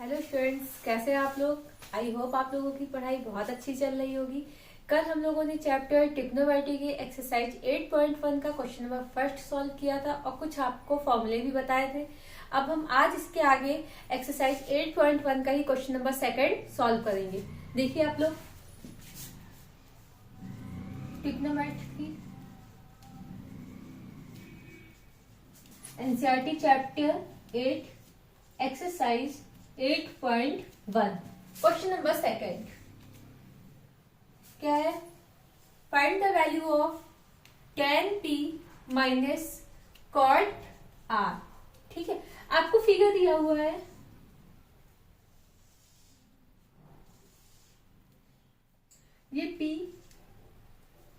Hello students, कैसे हैं आप लोग। आई होप आप लोगों की पढ़ाई बहुत अच्छी चल रही होगी। कल हम लोगों ने चैप्टर ट्रिग्नोमेट्री की एक्सरसाइज 8.1 का क्वेश्चन नंबर फर्स्ट सॉल्व किया था और कुछ आपको फॉर्मूले भी बताए थे। अब हम आज इसके आगे एक्सरसाइज 8.1 का ही क्वेश्चन नंबर सेकंड सॉल्व करेंगे। देखिए आप लोग, trigonometry NCERT chapter 8 exercise 8.1 question number second क्या है। Find the value of tan p minus cot r। ठीक है, आपको फिगर दिया हुआ है। ये p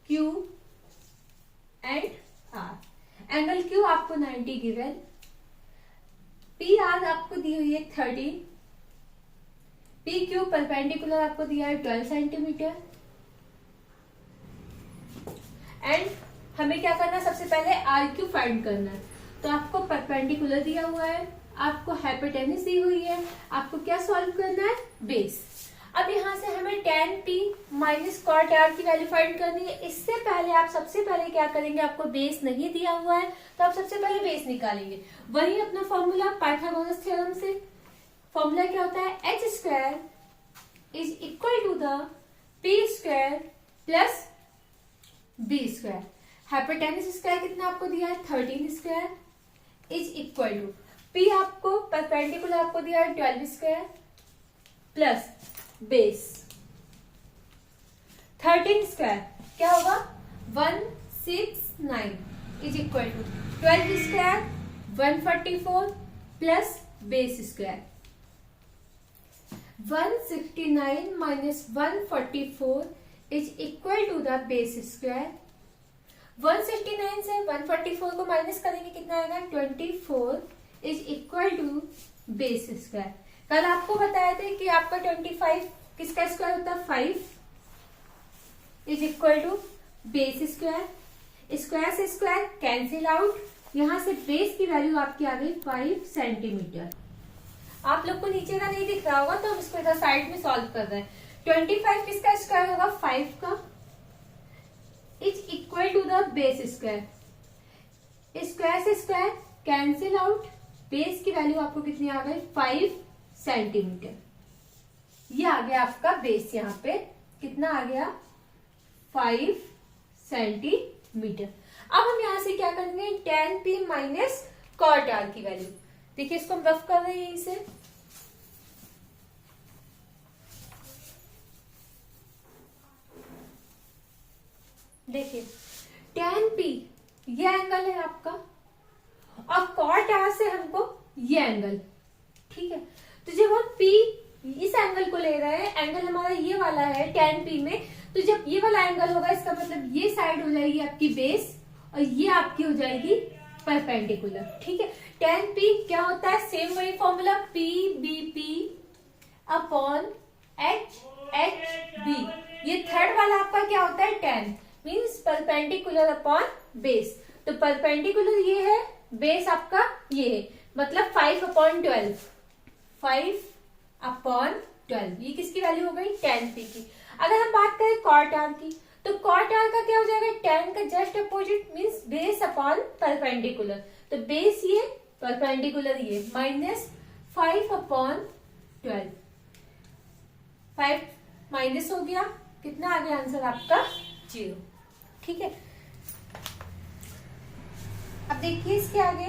q and r। Angle q आपको 90 गिवन, पी आर आपको दी हुई है 30, पी क्यू परपेंडिकुलर आपको दिया है 12 सेंटीमीटर। एंड हमें क्या करना है, सबसे पहले आर क्यू फाइंड करना है। तो आपको परपेंडिकुलर दिया हुआ है, आपको हाइपोटेन्यूज दी हुई है, आपको क्या सॉल्व करना है, बेस। अब यहाँ से हमें tan p minus cot R की वैल्यू फाइंड करनी है। इससे पहले आप सबसे पहले क्या करेंगे, आपको बेस नहीं दिया हुआ है तो आप सबसे पहले बेस निकालेंगे। वही अपना फॉर्मूला पाइथागोरस थ्योरम से। फॉर्मूला क्या होता है, H square is equal to the P square plus B square. Hypotenuse square कितना आपको दिया है, 13 square is equal to P आपको परपेंडिकुलर आपको दिया है 12 स्क्वायर प्लस बेस 13 स्क्वायर क्या होगा 169 is equal to 12 square 144 plus base square. 169 minus 144 is equal to the base square. 169 से 144 को माइनस करेंगे कितना आएगा, 24 is equal to base square. कल आपको बताया था कि आपका 25 किसका स्क्वायर होता है, 5 is equal to base square. Square से स्क्वायर कैंसिल आउट, यहां से बेस की वैल्यू आपकी आ गई 5 सेंटीमीटर। आप लोग को नीचे का नहीं दिख रहा होगा तो हम इसको इधर साइड में सॉल्व कर रहे हैं। 25 किसका स्क्वायर होगा, 5 का is equal to the base square. Square से स्क्वायर कैंसिल आउट, बेस की वैल्यू आपको कितनी आ गई, 5 सेंटीमीटर। ये आ गया आपका बेस, यहाँ पे कितना आ गया, 5 सेंटीमीटर। अब हम यहां से क्या करेंगे, tan p minus cot r की वैल्यू। देखिए इसको हम रफ कर रहे हैं यहीं से। देखिए tan p ये एंगल है आपका और cot r से हमको ये एंगल, ठीक है। तो जब हम p इस एंगल को ले रहे हैं, एंगल हमारा ये वाला है tan p में, तो जब ये वाला एंगल होगा इसका मतलब ये साइड हो जाएगी आपकी बेस और ये आपकी हो जाएगी परपेंडिकुलर, ठीक है। tan p क्या होता है, सेम वही formula p bp upon h b। ये थर्ड वाला आपका क्या होता है, tan means perpendicular upon base. तो परपेंडिकुलर ये है, बेस आपका ये है, मतलब 5 अपॉन 12, 5 अपॉन 12। ये किसकी वैल्यू हो गई, tan p की। अगर हम बात करें cot r की, तो cot r का क्या हो जाएगा, tan का just opposite means base upon perpendicular. तो बेस ये, परपेंडिकुलर ये, माइनस 5 अपॉन 12। 5 माइनस हो गया, कितना आ गया आंसर आपका, 0, ठीक है। अब देखिए इसके आगे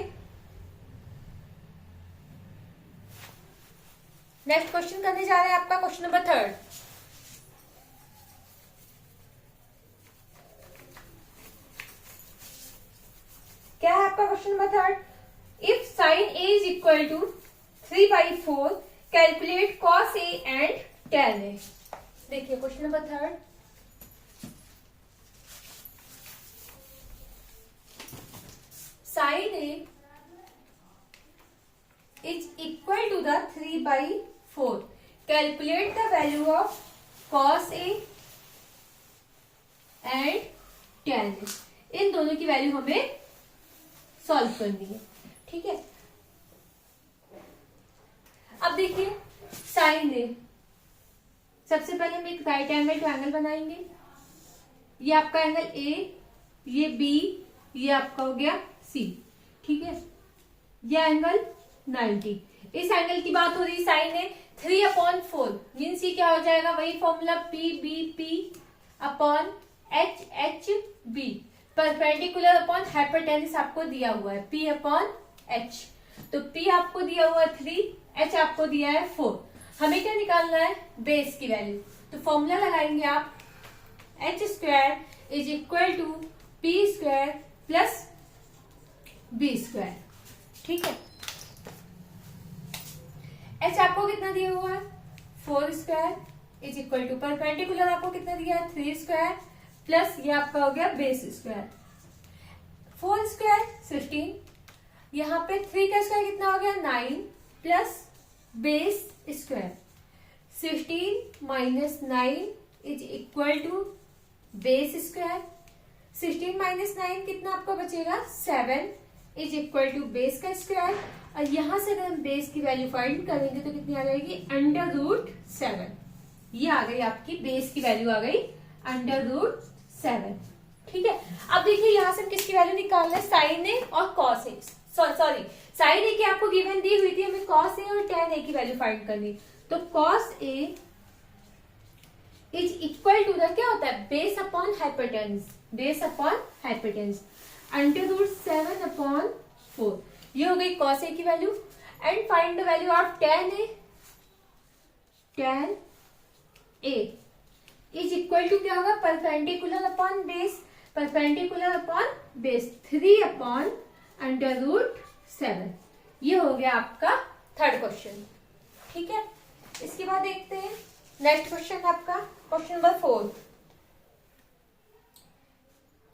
नेक्स्ट क्वेश्चन करने जा रहे हैं, आपका क्वेश्चन नंबर 3। क्या है आपका question number 3, if sine a is equal to 3/4 calculate cos a and tan a। देखिए question number 3, sine a is equal to the 3/4 calculate the value of cos a and tan a। इन दोनों की value हमें solve करनी है, ठीक है। अब देखिए साइन ए, सबसे पहले हम एक राइट एंगल ट्रायंगल बनाएंगे। ये आपका एंगल ए, ये बी, ये आपका हो गया सी, ठीक है। ये एंगल 90, इस एंगल की बात हो रही साइन ए, 3/4 मीन्स ये क्या हो जाएगा, वही formula P B P upon H H B, perpendicular upon hypotenuse आपको दिया हुआ है पी अपॉन एच। तो पी आपको दिया हुआ है 3, एच आपको दिया है 4। हमें क्या निकालना है, बेस की वैल्यू। तो फॉर्मूला लगाएंगे आप, H square is equal to P square plus B square, ठीक है। एच आपको कितना दिया हुआ है, 4 square is equal to perpendicular आपको कितना दिया है, 3 स्क्वायर प्लस ये आपका हो गया बेस स्क्वायर, 4 स्क्वायर 16, यहाँ पे 3 का स्क्वायर कितना हो गया 9 plus base square, 16 minus 9 is equal to base square, 16 minus 9 कितना आपको बचेगा 7 इज इक्वल टू बेस का स्क्वायर, और यहां से अगर हम बेस की वैल्यू फाइंड करेंगे तो कितनी आ जाएगी, √7। ये आ गई आपकी बेस की वैल्यू आ गई √7, ठीक है। अब देखिए यहां से हम किसकी वैल्यू निकाल रहे हैं, साइन ए और कॉस ए, सॉरी साइन ए की आपको गिवन दी हुई थी, हमें कॉस ए और tan ए की वैल्यू फाइंड करनी। तो cos A is equal to the क्या होता है, base upon hypotenuse, base upon hypotenuse √7/4, ये हो गई कॉस ए की value. And find the value of tan A, tan A is equal to क्या होगा, perpendicular upon base, perpendicular upon base 3/√7। ये हो गया आपका थर्ड क्वेश्चन, ठीक है। इसके बाद देखते हैं नेक्स्ट क्वेश्चन आपका क्वेश्चन नंबर 4।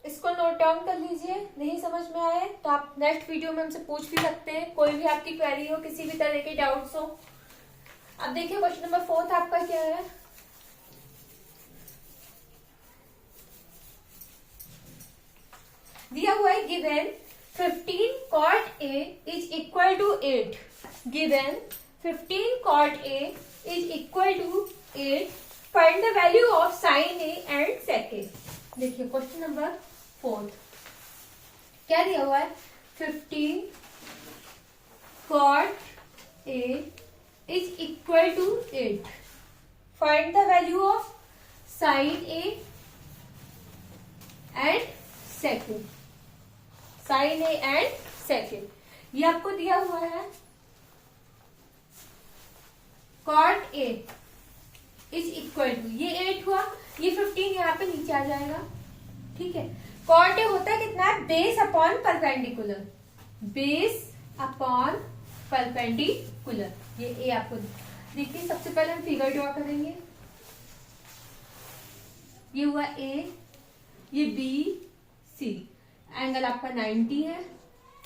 इसको नोट डाउन कर लीजिए, नहीं समझ में आए तो आप नेक्स्ट वीडियो में हमसे पूछ भी सकते हैं, कोई भी आपकी क्वेरी हो, किसी भी तरह के डाउट्स हो। अब देखिए क्वेश्चन नंबर 4 आपका क्या है, दिया हुआ है given 15 cot A is equal to 8, given 15 cot A is equal to 8, find the value of sine A and sec A। देखिए क्वेश्चन नंबर 4 क्या दिया हुआ है, 15 cot A is equal to 8, find the value of sine A and sec A, sine A and sec A। ये आपको दिया हुआ है cot A is equal to, ये 8 हुआ, ये 15 यहाँ पे नीचे आ जाएगा, ठीक है। cot A होता है कितना है, base upon perpendicular, base upon perpendicular, ये A आपको देखिए। सबसे पहले हम फिगर ड्रॉ करेंगे, ये हुआ A, ये B C, एंगल आपका 90 है,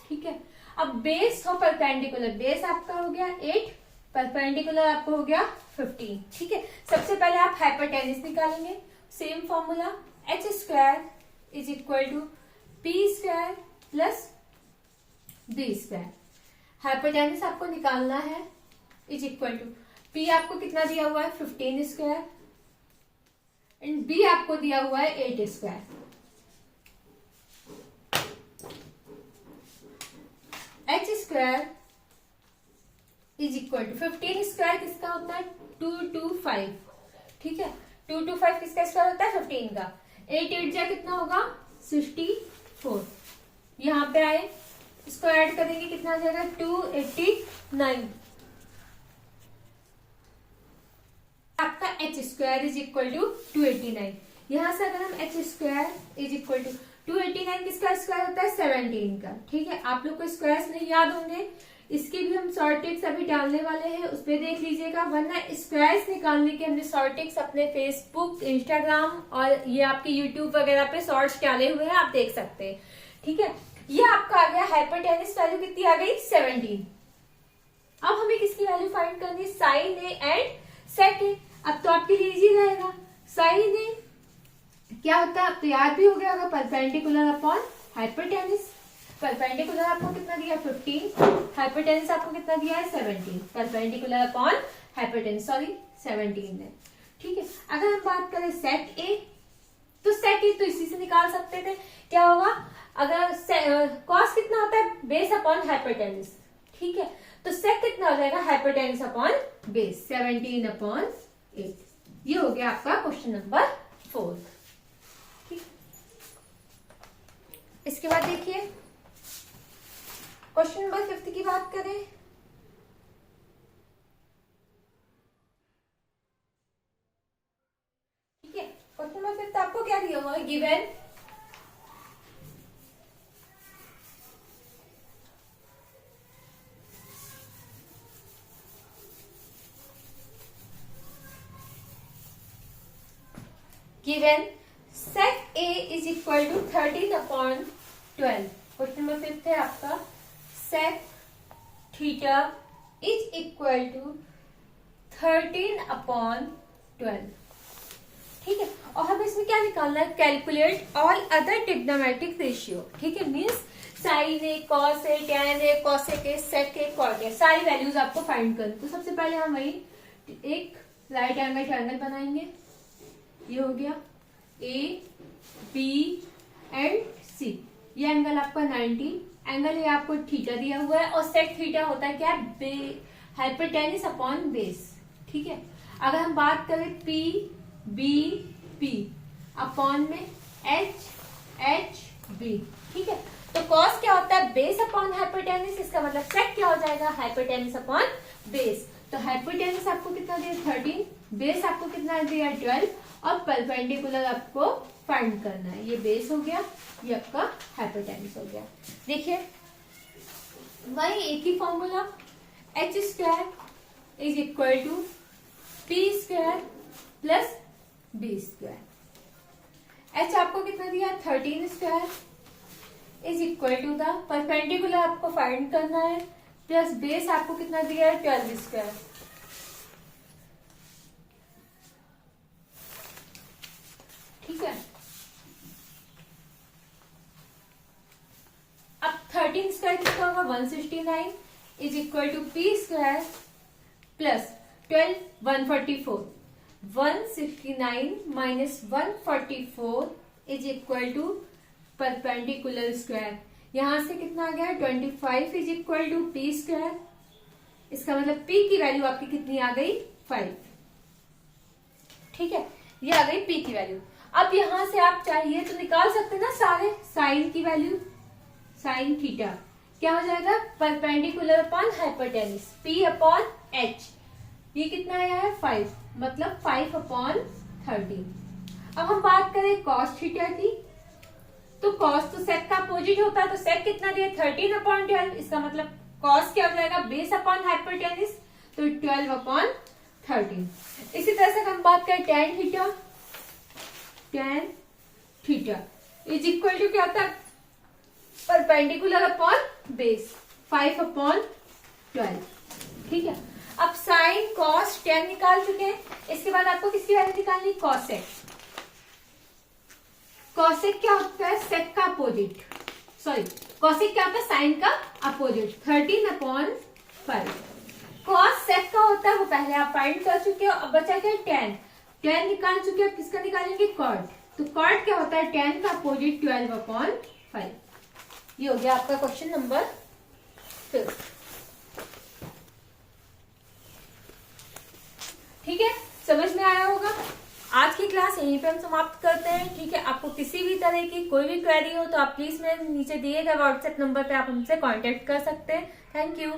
ठीक है। अब बेस हो परपेंडिकुलर, बेस आपका हो गया 8, परपेंडिकुलर आपको हो गया 15, ठीक है। सबसे पहले आप हाइपोटेन्यूज निकालेंगे, same formula H square is equal to P square plus B square. Hypotenuse आपको निकालना है, इज इक्वल टू पी आपको कितना दिया हुआ है 15 स्क्वायर एंड बी आपको दिया हुआ है 8 square. H square is equal to 15 square किसका होता है 225, ठीक है। 225 किसका स्क्वायर होता है 15 का, 8 8 जा कितना होगा 64, यहाँ पे आए इसको ऐड करेंगे कितना आ जाएगा 289। आपका H square is equal to 289, यहां से अगर हम H square is equal to 289 किसका स्क्वायर होता है 17 का, ठीक है। आप लोग को स्क्वायर्स नहीं याद होंगे, इसके भी हम शॉर्ट ट्रिक्स अभी डालने वाले हैं, उस पर देख लीजिएगा, वरना स्क्वायर्स निकालने के हमने शॉर्ट ट्रिक्स अपने फेसबुक, इंस्टाग्राम और ये आपके यूट्यूब वगैरह पे शॉर्ट्स डाले हुए हैं, आप देख सकते हैं, ठीक है। ये आपका आ गया हाइपोटेन्यूज वैल्यू कितनी आ गई 17। अब हमें किसकी वैल्यू फाइंड करनी है, साइन ए एंड सेक ए। अब तो आपके लिए इजी रहेगा, साइन ए क्या होता है, अब तो याद भी हो गया होगा, परपेंडिकुलर अपॉन हाइपोटेन्यूज। परपेंडिकुलर आपको कितना दिया 15, हाइपोटेन्यूज आपको कितना दिया है 17, परपेंडिकुलर अपॉन हाइपोटेन्यूज, सॉरी 17 है। ठीक है, अगर हम बात करें सेक ए, तो सेक ए तो इसी से निकाल सकते थे। क्या होगा, अगर कॉस कितना होता है, बेस अपॉन हाइपोटेन्यूज। ठीक है, तो सेक कितना हो जाएगा, हाइपोटेन्यूज अपॉन बेस, 17/8। ये हो गया आपका क्वेश्चन नंबर 4। ठीक, इसके बाद देखिए क्वेश्चन नंबर 5 की बात करें। ठीक है, क्वेश्चन नंबर 5 आपको क्या दिया हुआ है, given given sec a is equal to 13/12। Question number 5 है आपका, sec theta is equal to 13/12। ठीक है, और हमें इसमें क्या निकालना है, calculate all other trigonometric ratio. ठीक है, means sine A, cos A, tan A, cosec A, sec A, cot A, सारी वैल्यूज आपको फाइंड करनी। तो सबसे पहले हम वही एक राइट एंगल ट्रायंगल बनाएंगे। ये हो गया ए बी एंड सी, ये एंगल आपका 90 एंगल है, आपको थीटा दिया हुआ है, और सेक थीटा होता है क्या, हाइपोटेन्यूज अपॉन बेस। ठीक है, अगर हम बात करें पी बी पी अपॉन में एच एच बी। ठीक है, तो कॉस क्या होता है, बेस अपॉन हाइपोटेन्यूज, इसका मतलब सेक क्या हो जाएगा, हाइपोटेन्यूज अपॉन बेस। तो हाइपोटेन्यूज आपको कितना दिया, 13, बेस आपको कितना दिया, 12, और परपेंडिकुलर आपको फाइंड करना है। ये बेस हो गया, ये आपका हाइपोटेन्यूज हो गया। देखिए वही एक ही formula, H square is equal to P square plus B square. H आपको कितना दिया, 13 square is equal to the perpendicular आपको फाइंड करना है, प्लस बेस आपको कितना दिया है, 12 स्क्वायर। ठीक है, अब 13 स्क्वायर कितना होगा, 169 is equal to P square plus 12 144। 169 minus 144 is equal to perpendicular square, यहां से कितना आ गया, 25 is equal to P square. इसका मतलब पी की वैल्यू आपकी कितनी आ गई, 5। ठीक है, ये आ गई पी की वैल्यू। अब यहां से आप चाहिए तो निकाल सकते हैं ना सारे साइन की वैल्यू, साइन थीटा क्या हो जाएगा, perpendicular upon hypotenuse, P upon H, ये कितना आया है, 5, मतलब 5/13। अब हम बात करें कॉस थीटा की, तो कॉस तो सेक का अपोजिट होता है, तो सेक कितना दिया, 13/12, इसका मतलब कॉस क्या हो जाएगा, बेस अपॉन हाइपोटेन्यूज, तो 12/13। इसी तरह से हम बात करें tan theta, tan theta is equal to क्या होता है, परपेंडिकुलर अपॉन बेस, 5/12। ठीक है, अब साइन कॉस टैन निकाल चुके हैं, इसके बाद आपको किसकी वैल्यू निकालनी, कॉसेक। कॉसेक क्या होता है, सेक का अपोजिट, सॉरी कॉसेक क्या होता है, साइन का अपोजिट, 13/5। कॉस सेक का होता है, वो पहले आप फाइंड कर चुके हो। अब बचा क्या, टैन, टैन निकाल चुके हो, किसका निकालेंगे, कॉट। तो कॉट क्या होता है, टैन का अपोजिट, 12/5। ये हो गया आपका क्वेश्चन नंबर 5। ठीक है, समझ में आया होगा। आज की क्लास यहीं पे हम समाप्त करते हैं। ठीक है, आपको किसी भी तरह की कोई भी क्वेरी हो तो आप प्लीज मेरे नीचे दिए गए व्हाट्सएप नंबर पे आप हमसे कांटेक्ट कर सकते हैं। Thank you.